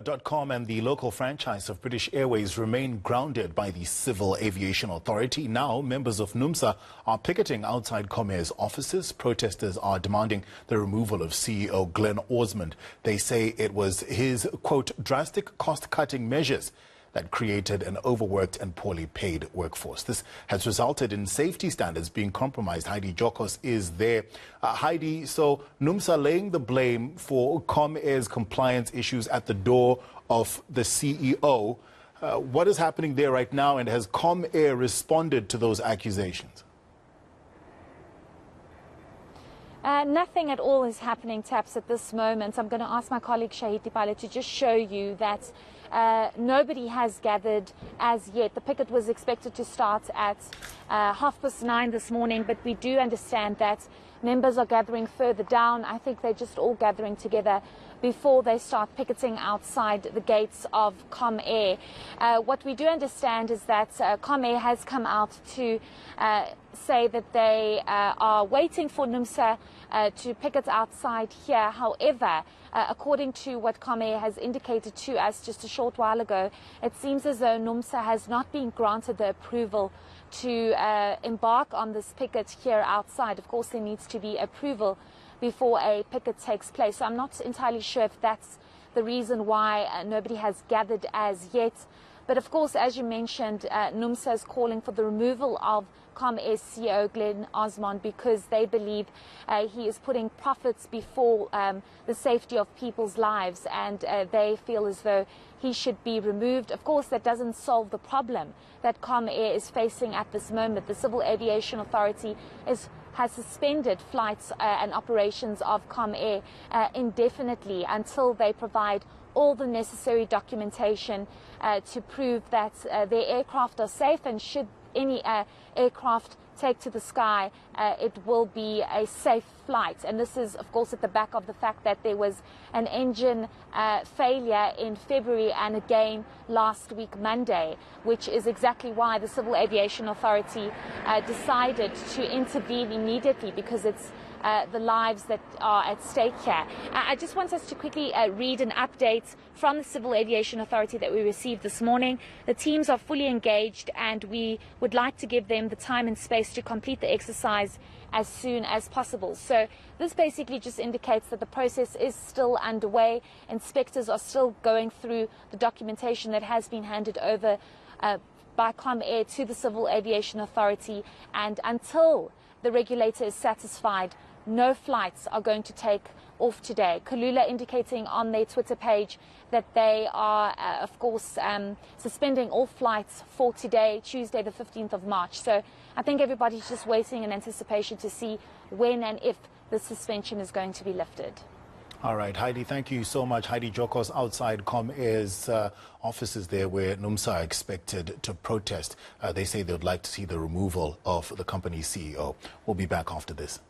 .com and the local franchise of British Airways remain grounded by the Civil Aviation Authority. Now, members of NUMSA are picketing outside Comair's offices. Protesters are demanding the removal of CEO Glenn Osmond. They say it was his, quote, drastic cost-cutting measures that created an overworked and poorly paid workforce. This has resulted in safety standards being compromised. Heidi Giokos is there. Heidi, so NUMSA laying the blame for Comair's compliance issues at the door of the CEO. What is happening there right now, and has Comair responded to those accusations? Nothing at all is happening, Taps, at this moment. I'm going to ask my colleague Heidi Giokos to just show you that nobody has gathered as yet. The picket was expected to start at 9:30 this morning, but we do understand that members are gathering further down. I think they're just all gathering together before they start picketing outside the gates of Comair. What we do understand is that Comair has come out to say that they are waiting for NUMSA to picket outside here. However, according to what Comair has indicated to us just a short while ago, it seems as though NUMSA has not been granted the approval to embark on this picket here outside. Of course, there needs to be approval before a picket takes place. So I'm not entirely sure if that's the reason why nobody has gathered as yet. But of course, as you mentioned, NUMSA is calling for the removal of Comair's CEO Glenn Osmond because they believe he is putting profits before the safety of people's lives, and they feel as though he should be removed. Of course, that doesn't solve the problem that Comair is facing at this moment. The Civil Aviation Authority has suspended flights and operations of Comair indefinitely until they provide all the necessary documentation to prove that their aircraft are safe, and should any aircraft take to the sky, it will be a safe flight. And this is, of course, at the back of the fact that there was an engine failure in February and again last week, Monday, which is exactly why the Civil Aviation Authority decided to intervene immediately, because it's the lives that are at stake here. I just want us to quickly read an update from the Civil Aviation Authority that we received this morning. The teams are fully engaged, and we would like to give them the time and space to complete the exercise as soon as possible. So this basically just indicates that the process is still underway. Inspectors are still going through the documentation that has been handed over by Comair to the Civil Aviation Authority, and until the regulator is satisfied, no flights are going to take off today. Kulula indicating on their Twitter page that they are, of course, suspending all flights for today, Tuesday, the 15th of March. So I think everybody's just waiting in anticipation to see when and if the suspension is going to be lifted. All right, Heidi, thank you so much. Heidi Giokos outside Comair's offices there, where NUMSA are expected to protest. They say they would like to see the removal of the company's CEO. We'll be back after this.